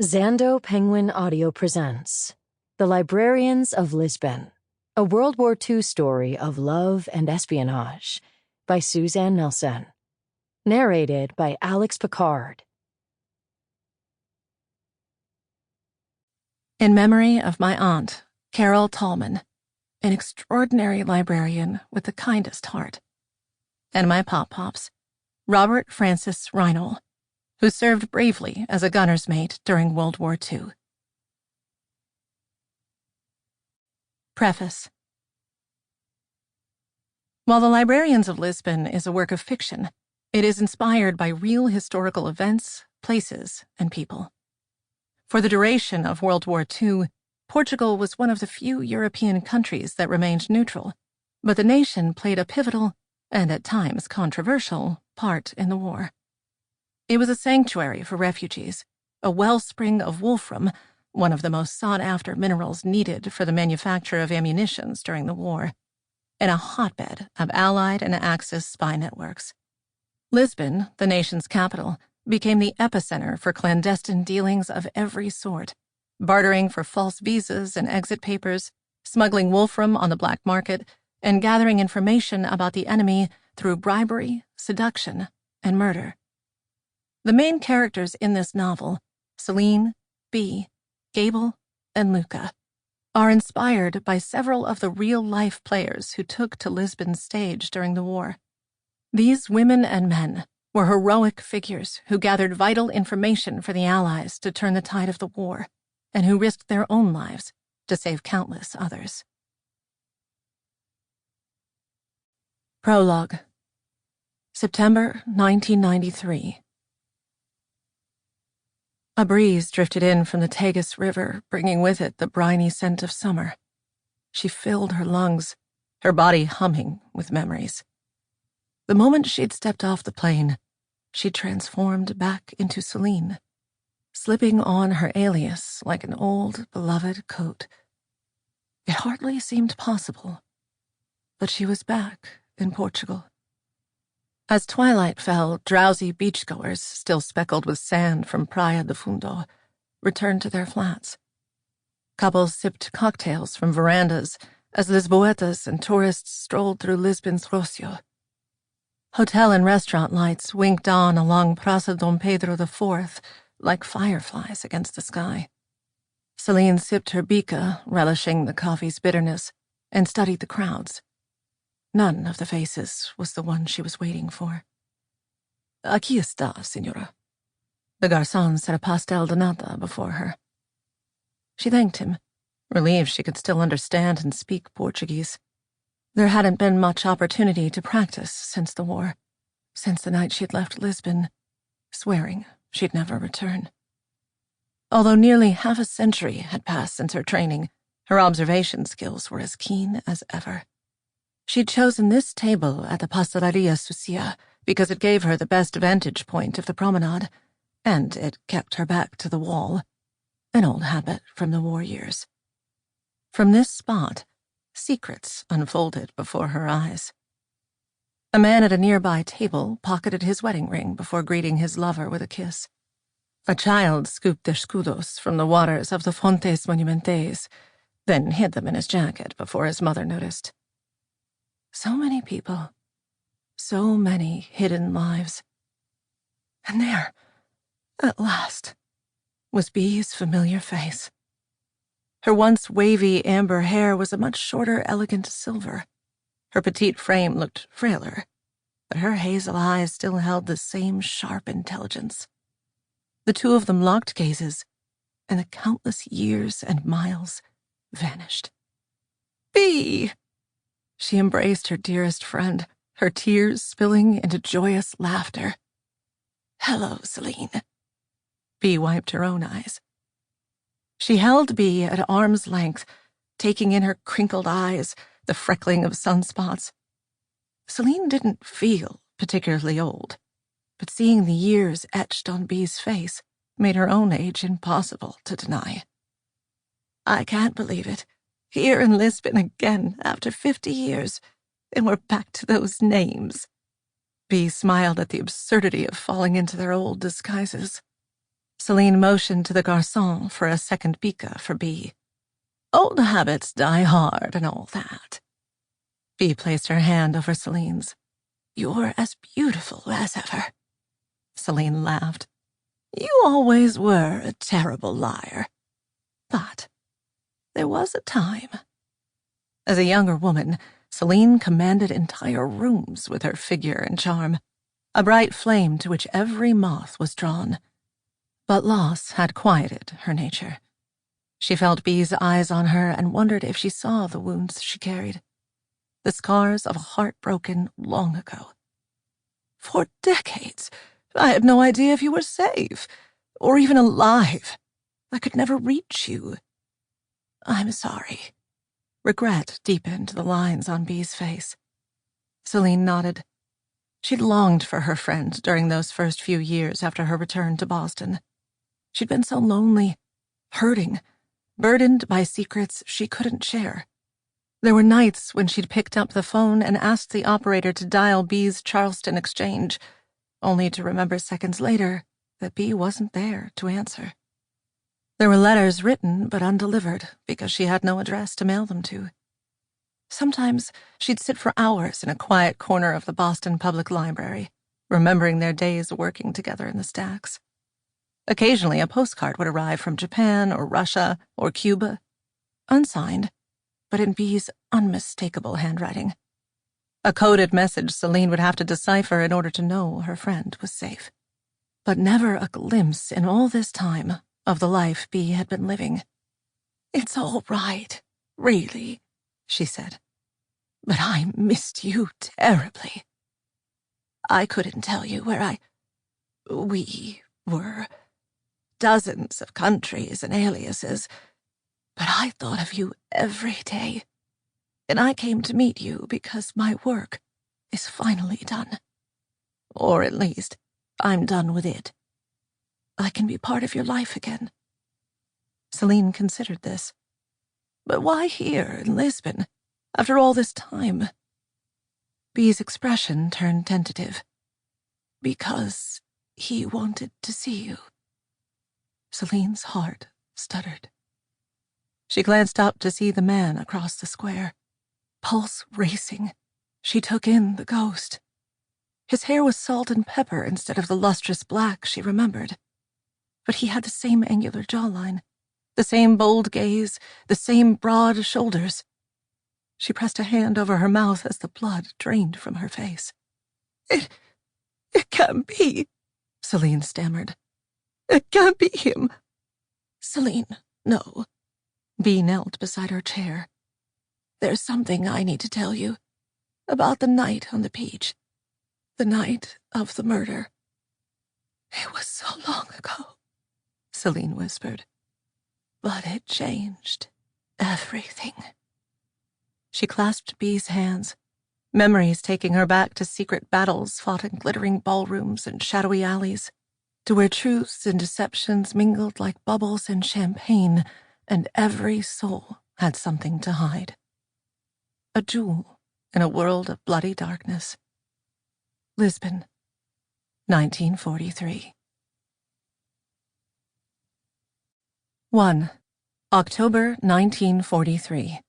Zando Penguin Audio presents The Librarians of Lisbon, a World War II story of love and espionage by Suzanne Nelson. Narrated by Picard. In memory of my aunt, Carol Tallman, an extraordinary librarian with the kindest heart, and my pop-pops, Robert Francis Reinhold, who served bravely as a gunner's mate during World War II. Preface. While The Librarians of Lisbon is a work of fiction, it is inspired by real historical events, places, and people. For the duration of World War II, Portugal was one of the few European countries that remained neutral, but the nation played a pivotal, and at times controversial, part in the war. It was a sanctuary for refugees, a wellspring of wolfram, one of the most sought-after minerals needed for the manufacture of ammunitions during the war, and a hotbed of Allied and Axis spy networks. Lisbon, the nation's capital, became the epicenter for clandestine dealings of every sort, bartering for false visas and exit papers, smuggling wolfram on the black market, and gathering information about the enemy through bribery, seduction, and murder. The main characters in this novel, Celine, Bee, Gable, and Luca, are inspired by several of the real-life players who took to Lisbon's stage during the war. These women and men were heroic figures who gathered vital information for the Allies to turn the tide of the war, and who risked their own lives to save countless others. Prologue. September 1993. A breeze drifted in from the Tagus River, bringing with it the briny scent of summer. She filled her lungs, her body humming with memories. The moment she'd stepped off the plane, she transformed back into Celine, slipping on her alias like an old, beloved coat. It hardly seemed possible, but she was back in Portugal. As twilight fell, drowsy beachgoers, still speckled with sand from Praia do Fundo, returned to their flats. Couples sipped cocktails from verandas as Lisboetas and tourists strolled through Lisbon's Rocio. Hotel and restaurant lights winked on along Praça Dom Pedro IV like fireflies against the sky. Celine sipped her bica, relishing the coffee's bitterness, and studied the crowds. None of the faces was the one she was waiting for. "Aqui está, señora." The garçon set a pastel de nata before her. She thanked him, relieved she could still understand and speak Portuguese. There hadn't been much opportunity to practice since the war, since the night she'd left Lisbon, swearing she'd never return. Although nearly half a century had passed since her training, her observation skills were as keen as ever. She'd chosen this table at the Pastelaria Sucia because it gave her the best vantage point of the promenade, and it kept her back to the wall, an old habit from the war years. From this spot, secrets unfolded before her eyes. A man at a nearby table pocketed his wedding ring before greeting his lover with a kiss. A child scooped escudos from the waters of the Fontes Monumentes, then hid them in his jacket before his mother noticed. So many people, so many hidden lives. And there, at last, was Bee's familiar face. Her once wavy amber hair was a much shorter, elegant silver. Her petite frame looked frailer, but her hazel eyes still held the same sharp intelligence. The two of them locked gazes, and the countless years and miles vanished. "Bee!" She embraced her dearest friend, her tears spilling into joyous laughter. "Hello, Celine." Bee wiped her own eyes. She held Bee at arm's length, taking in her crinkled eyes, the freckling of sunspots. Celine didn't feel particularly old, but seeing the years etched on Bee's face made her own age impossible to deny. "I can't believe it. Here in Lisbon again after 50 years, and we're back to those names." Bee smiled at the absurdity of falling into their old disguises. Celine motioned to the garçon for a second bica for B. Old habits die hard and all that. B placed her hand over Celine's. You're as beautiful as ever. Celine laughed. You always were a terrible liar. But there was a time. As a younger woman, Celine commanded entire rooms with her figure and charm, a bright flame to which every moth was drawn. But loss had quieted her nature. She felt B's eyes on her and wondered if she saw the wounds she carried, the scars of a heart broken long ago. For decades, I had no idea if you were safe, or even alive. I could never reach you. I'm sorry. Regret deepened the lines on B's face. Celine nodded. She'd longed for her friend during those first few years after her return to Boston. She'd been so lonely, hurting, burdened by secrets she couldn't share. There were nights when she'd picked up the phone and asked the operator to dial B's Charleston exchange, only to remember seconds later that B wasn't there to answer. There were letters written but undelivered because she had no address to mail them to. Sometimes she'd sit for hours in a quiet corner of the Boston Public Library, remembering their days working together in the stacks. Occasionally a postcard would arrive from Japan or Russia or Cuba, unsigned, but in B's unmistakable handwriting. A coded message Celine would have to decipher in order to know her friend was safe. But never a glimpse in all this time of the life B had been living. It's all right, really, she said. But I missed you terribly. I couldn't tell you where we were. Dozens of countries and aliases. But I thought of you every day. And I came to meet you because my work is finally done. Or at least, I'm done with it. I can be part of your life again. Celine considered this. But why here in Lisbon, after all this time? B's expression turned tentative. Because he wanted to see you. Celine's heart stuttered. She glanced up to see the man across the square. Pulse racing, she took in the ghost. His hair was salt and pepper instead of the lustrous black she remembered. But he had the same angular jawline, the same bold gaze, the same broad shoulders. She pressed a hand over her mouth as the blood drained from her face. It can't be, Celine stammered. It can't be him. Celine, no. B knelt beside her chair. There's something I need to tell you about the night on the beach. The night of the murder. It was so long ago, Celine whispered. But it changed everything. She clasped B's hands, memories taking her back to secret battles fought in glittering ballrooms and shadowy alleys, to where truths and deceptions mingled like bubbles in champagne, and every soul had something to hide. A jewel in a world of bloody darkness. Lisbon, 1943. 1. October 1943.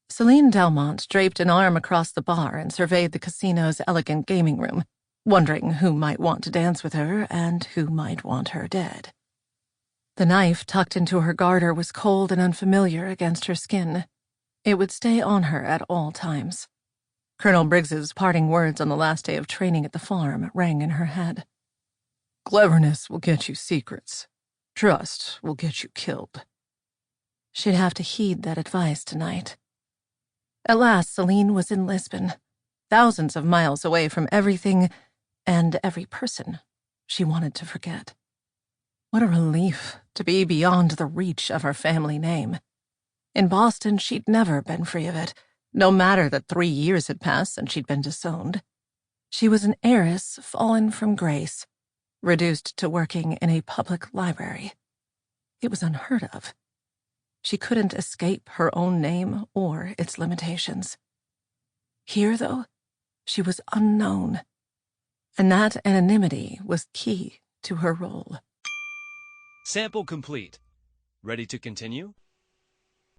Celine Delmont draped an arm across the bar and surveyed the casino's elegant gaming room, wondering who might want to dance with her and who might want her dead. The knife tucked into her garter was cold and unfamiliar against her skin. It would stay on her at all times. Colonel Briggs's parting words on the last day of training at the farm rang in her head. Cleverness will get you secrets. Trust will get you killed. She'd have to heed that advice tonight. At last, Celine was in Lisbon, thousands of miles away from everything and every person she wanted to forget. What a relief to be beyond the reach of her family name. In Boston, she'd never been free of it, no matter that 3 years had passed since she'd been disowned. She was an heiress fallen from grace, reduced to working in a public library. It was unheard of. She couldn't escape her own name or its limitations. Here, though, she was unknown, and that anonymity was key to her role. Sample complete. Ready to continue?